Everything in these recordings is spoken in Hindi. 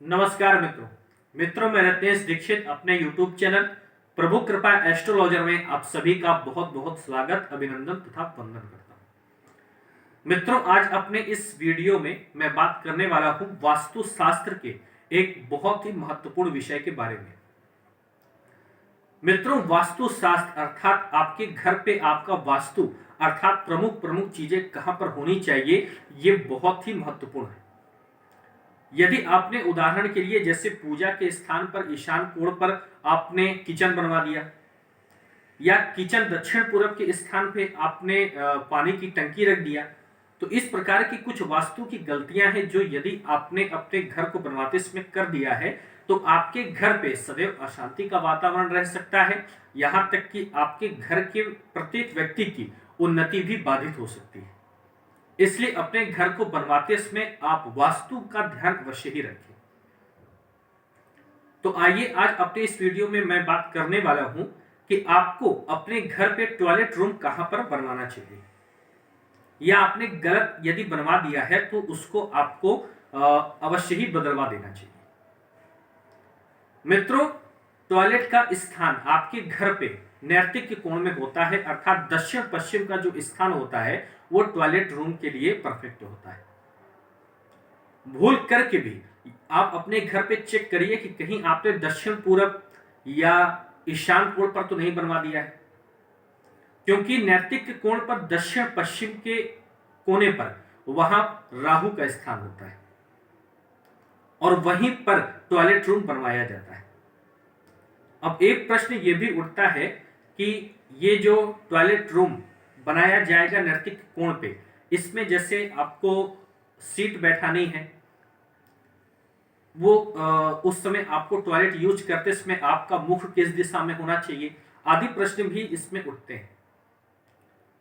नमस्कार मित्रों मैं रत्नेश दीक्षित अपने YouTube चैनल प्रभु कृपा एस्ट्रोलॉजर में आप सभी का बहुत बहुत स्वागत अभिनंदन तथा वंदन करता हूं। मित्रों आज अपने इस वीडियो में मैं बात करने वाला हूं वास्तु शास्त्र के एक बहुत ही महत्वपूर्ण विषय के बारे में। मित्रों वास्तु शास्त्र अर्थात आपके घर पे आपका वास्तु अर्थात प्रमुख चीजें कहां पर होनी चाहिए ये बहुत ही महत्वपूर्ण है। यदि आपने उदाहरण के लिए जैसे पूजा के स्थान पर ईशान कोण पर आपने किचन बनवा दिया या किचन दक्षिण पूर्व के स्थान पे आपने पानी की टंकी रख दिया, तो इस प्रकार की कुछ वास्तु की गलतियां हैं जो यदि आपने अपने घर को बनवाते समय कर दिया है तो आपके घर पे सदैव अशांति का वातावरण रह सकता है। यहां तक कि आपके घर के प्रत्येक व्यक्ति की उन्नति भी बाधित हो सकती है। इसलिए अपने घर को बनवाते समय आप वास्तु का ध्यान अवश्य ही रखें। तो आइए आज अपने इस वीडियो में मैं बात करने वाला हूं कि आपको अपने घर पे टॉयलेट रूम कहां पर बनवाना चाहिए या आपने गलत यदि बनवा दिया है तो उसको आपको अवश्य ही बदलवा देना चाहिए। मित्रों टॉयलेट का स्थान आपके घर पे नैर्तिक के कोण में होता है अर्थात दक्षिण पश्चिम का जो स्थान होता है वो टॉयलेट रूम के लिए परफेक्ट होता है। भूल करके भी आप अपने घर पे चेक करिए कि कहीं आपने दक्षिण पूरब या ईशान कोण पर तो नहीं बनवा दिया है, क्योंकि नैर्तिक के कोण पर दक्षिण पश्चिम के कोने पर वहां राहु का स्थान होता है और वहीं पर टॉयलेट रूम बनवाया जाता है। अब एक प्रश्न ये भी उठता है कि ये जो टॉयलेट रूम बनाया जाएगा नैर्तिक कोण पे, इसमें जैसे आपको सीट बैठानी है वो उस समय आपको टॉयलेट यूज करते समय आपका मुख किस दिशा में होना चाहिए आदि प्रश्न भी इसमें उठते हैं।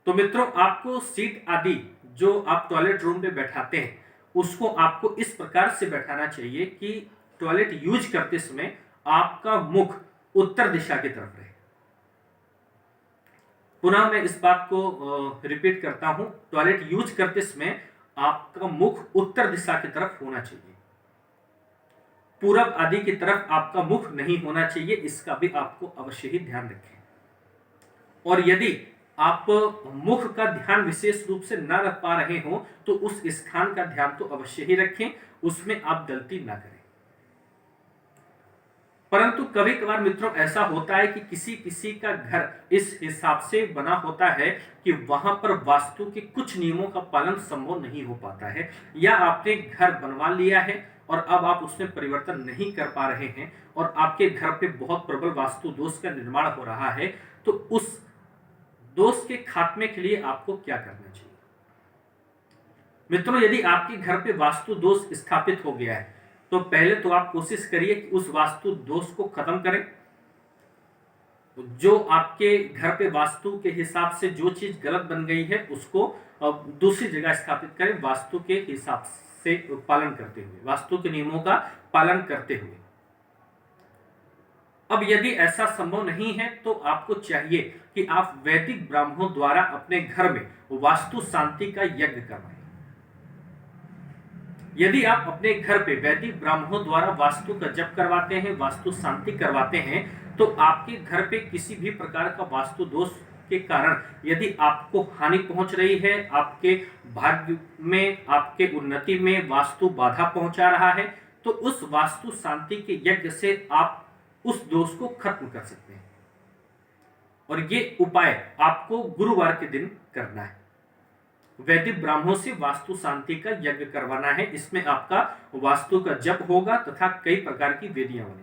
तो मित्रों आपको सीट आदि जो आप टॉयलेट रूम में बैठाते हैं उसको आपको इस प्रकार से बैठाना चाहिए कि टॉयलेट यूज करते समय आपका मुख उत्तर दिशा की तरफ रहे। पुनः मैं इस बात को रिपीट करता हूं, टॉयलेट यूज करते समय आपका मुख उत्तर दिशा की तरफ होना चाहिए, पूरब आदि की तरफ आपका मुख नहीं होना चाहिए। इसका भी आपको अवश्य ही ध्यान रखें। और यदि आप मुख का ध्यान विशेष रूप से न रख पा रहे हो तो उस स्थान का ध्यान तो अवश्य ही रखें, उसमें आप गलती ना करें। परंतु कभी कभार मित्रों ऐसा होता है कि किसी किसी का घर इस हिसाब से बना होता है कि वहां पर वास्तु के कुछ नियमों का पालन संभव नहीं हो पाता है, या आपने घर बनवा लिया है और अब आप उसमें परिवर्तन नहीं कर पा रहे हैं और आपके घर पे बहुत प्रबल वास्तु दोष का निर्माण हो रहा है, तो उस दोष के खात्मे के लिए आपको क्या करना चाहिए। मित्रों यदि आपके घर पे वास्तु दोष स्थापित हो गया है तो पहले तो आप कोशिश करिए कि उस वास्तु दोष को खत्म करें। जो आपके घर पे वास्तु के हिसाब से जो चीज गलत बन गई है उसको दूसरी जगह स्थापित करें, वास्तु के हिसाब से पालन करते हुए, वास्तु के नियमों का पालन करते हुए। अब यदि ऐसा संभव नहीं है तो आपको चाहिए कि आप वैदिक ब्राह्मणों द्वारा अपने घर में वास्तु शांति का यज्ञ करवाएं। यदि आप अपने घर पे वैदिक ब्राह्मणों द्वारा वास्तु का जप करवाते हैं, वास्तु शांति करवाते हैं, तो आपके घर पे किसी भी प्रकार का वास्तु दोष के कारण यदि आपको हानि पहुंच रही है, आपके भाग्य में, आपके उन्नति में वास्तु बाधा पहुंचा रहा है, तो उस वास्तु शांति के यज्ञ से आप उस दोष को खत्म कर सकते हैं। और ये उपाय आपको गुरुवार के दिन करना है। वैदिक ब्राह्मणों से वास्तु शांति का यज्ञ करवाना है। इसमें आपका वास्तु का जप होगा तथा कई प्रकार की वेदियां बनेंगी।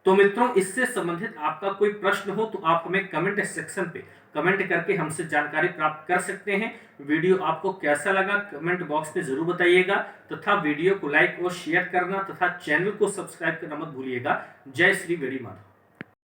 तो मित्रों इससे संबंधित आपका कोई प्रश्न हो तो आप हमें कमेंट सेक्शन पे कमेंट करके हमसे जानकारी प्राप्त कर सकते हैं। वीडियो आपको कैसा लगा कमेंट बॉक्स में जरूर बताइएगा तथा वीडियो को लाइक और शेयर करना तथा चैनल को सब्सक्राइब करना मत भूलिएगा। जय श्री वेड़ी माधव।